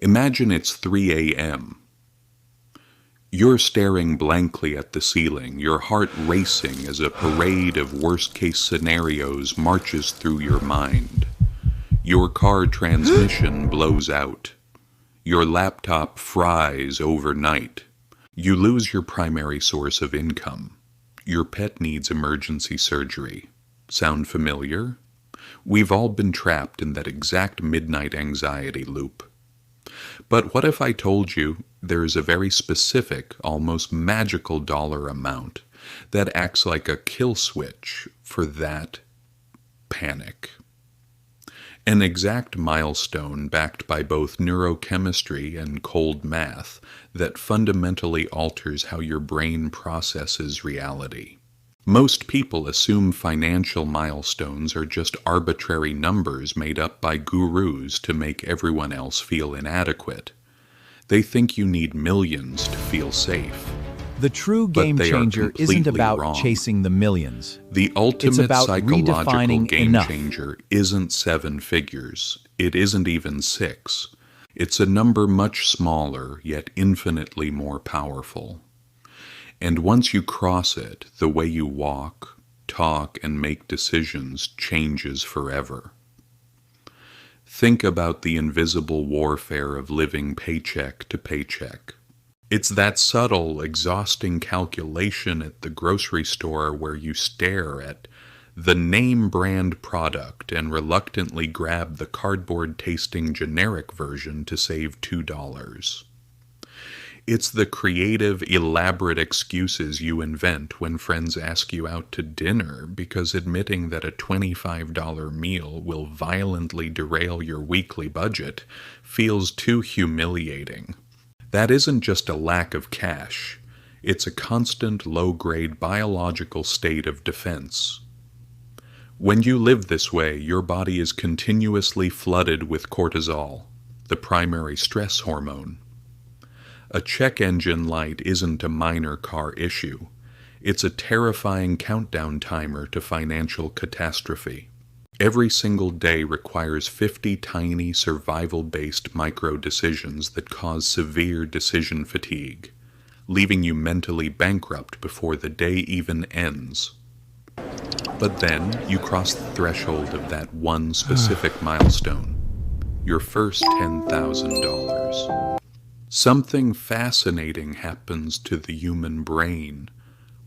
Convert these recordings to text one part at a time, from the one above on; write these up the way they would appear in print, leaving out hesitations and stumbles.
Imagine it's 3 a.m. You're staring blankly at the ceiling, your heart racing as a parade of worst-case scenarios marches through your mind. Your car transmission blows out. Your laptop fries overnight. You lose your primary source of income. Your pet needs emergency surgery. Sound familiar? We've all been trapped in that exact midnight anxiety loop. But what if I told you there is a very specific, almost magical dollar amount that acts like a kill switch for that panic? An exact milestone backed by both neurochemistry and cold math that fundamentally alters how your brain processes reality. Most people assume financial milestones are just arbitrary numbers made up by gurus to make everyone else feel inadequate. They think you need millions to feel safe. The true game changer isn't about chasing the millions. The ultimate about psychological redefining game enough. changer isn't 7 figures. It isn't even 6. It's a number much smaller, yet infinitely more powerful. And once you cross it, the way you walk, talk, and make decisions changes forever. Think about the invisible warfare of living paycheck to paycheck. It's that subtle, exhausting calculation at the grocery store where you stare at the name brand product and reluctantly grab the cardboard-tasting generic version to save $2. It's the creative, elaborate excuses you invent when friends ask you out to dinner because admitting that a $25 meal will violently derail your weekly budget feels too humiliating. That isn't just a lack of cash. It's a constant, low-grade biological state of defense. When you live this way, your body is continuously flooded with cortisol, the primary stress hormone. A check engine light isn't a minor car issue. It's a terrifying countdown timer to financial catastrophe. Every single day requires 50 tiny survival-based micro-decisions that cause severe decision fatigue, leaving you mentally bankrupt before the day even ends. But then you cross the threshold of that one specific milestone, your first $10,000. Something fascinating happens to the human brain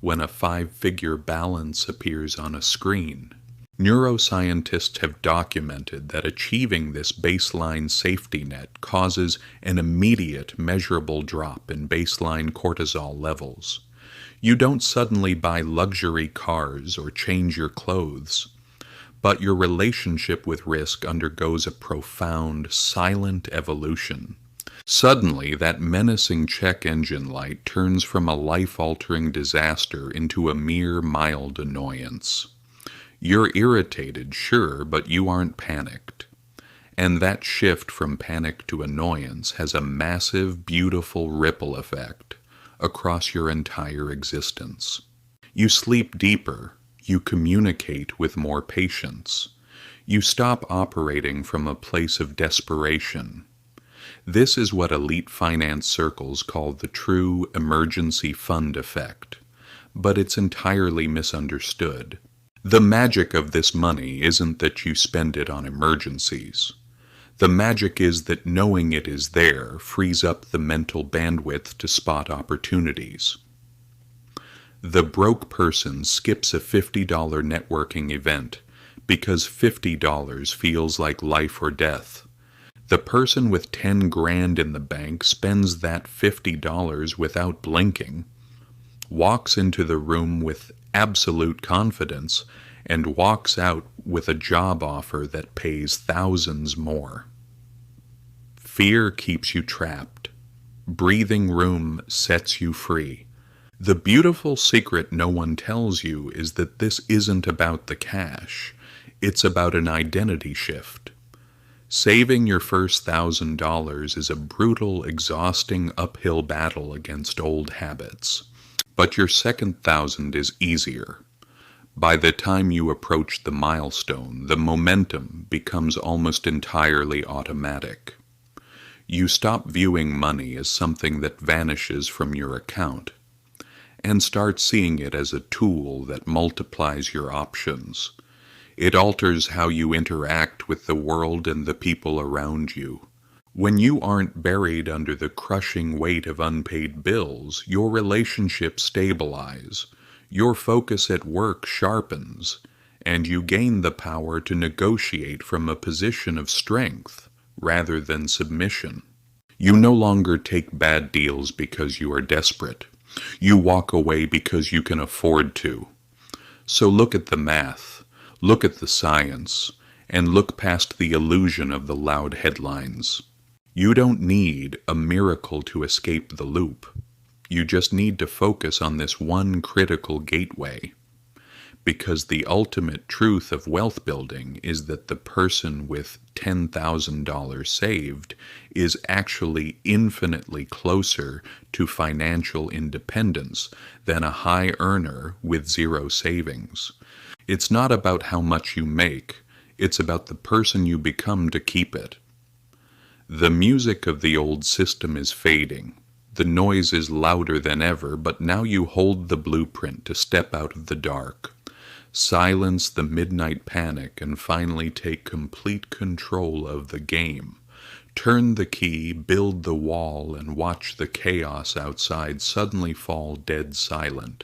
when a 5-figure balance appears on a screen. Neuroscientists have documented that achieving this baseline safety net causes an immediate, measurable drop in baseline cortisol levels. You don't suddenly buy luxury cars or change your clothes, but your relationship with risk undergoes a profound, silent evolution. Suddenly, that menacing check engine light turns from a life-altering disaster into a mere mild annoyance. You're irritated, sure, but you aren't panicked. And that shift from panic to annoyance has a massive, beautiful ripple effect across your entire existence. You sleep deeper. You communicate with more patience. You stop operating from a place of desperation. This is what elite finance circles call the true emergency fund effect, but it's entirely misunderstood. The magic of this money isn't that you spend it on emergencies. The magic is that knowing it is there frees up the mental bandwidth to spot opportunities. The broke person skips a $50 networking event because $50 feels like life or death. The person with 10 grand in the bank spends that $50 without blinking, walks into the room with absolute confidence, and walks out with a job offer that pays thousands more. Fear keeps you trapped. Breathing room sets you free. The beautiful secret no one tells you is that this isn't about the cash. It's about an identity shift. Saving your first $1,000 is a brutal, exhausting uphill battle against old habits. But your second 1,000 is easier. By the time you approach the milestone, the momentum becomes almost entirely automatic. You stop viewing money as something that vanishes from your account and start seeing it as a tool that multiplies your options. It alters how you interact with the world and the people around you. When you aren't buried under the crushing weight of unpaid bills, your relationships stabilize, your focus at work sharpens, and you gain the power to negotiate from a position of strength rather than submission. You no longer take bad deals because you are desperate. You walk away because you can afford to. So look at the math, look at the science, and look past the illusion of the loud headlines. You don't need a miracle to escape the loop. You just need to focus on this one critical gateway. Because the ultimate truth of wealth building is that the person with $10,000 saved is actually infinitely closer to financial independence than a high earner with zero savings. It's not about how much you make, it's about the person you become to keep it. The music of the old system is fading. The noise is louder than ever, but now you hold the blueprint to step out of the dark. Silence the midnight panic and finally take complete control of the game. Turn the key, build the wall, and watch the chaos outside suddenly fall dead silent.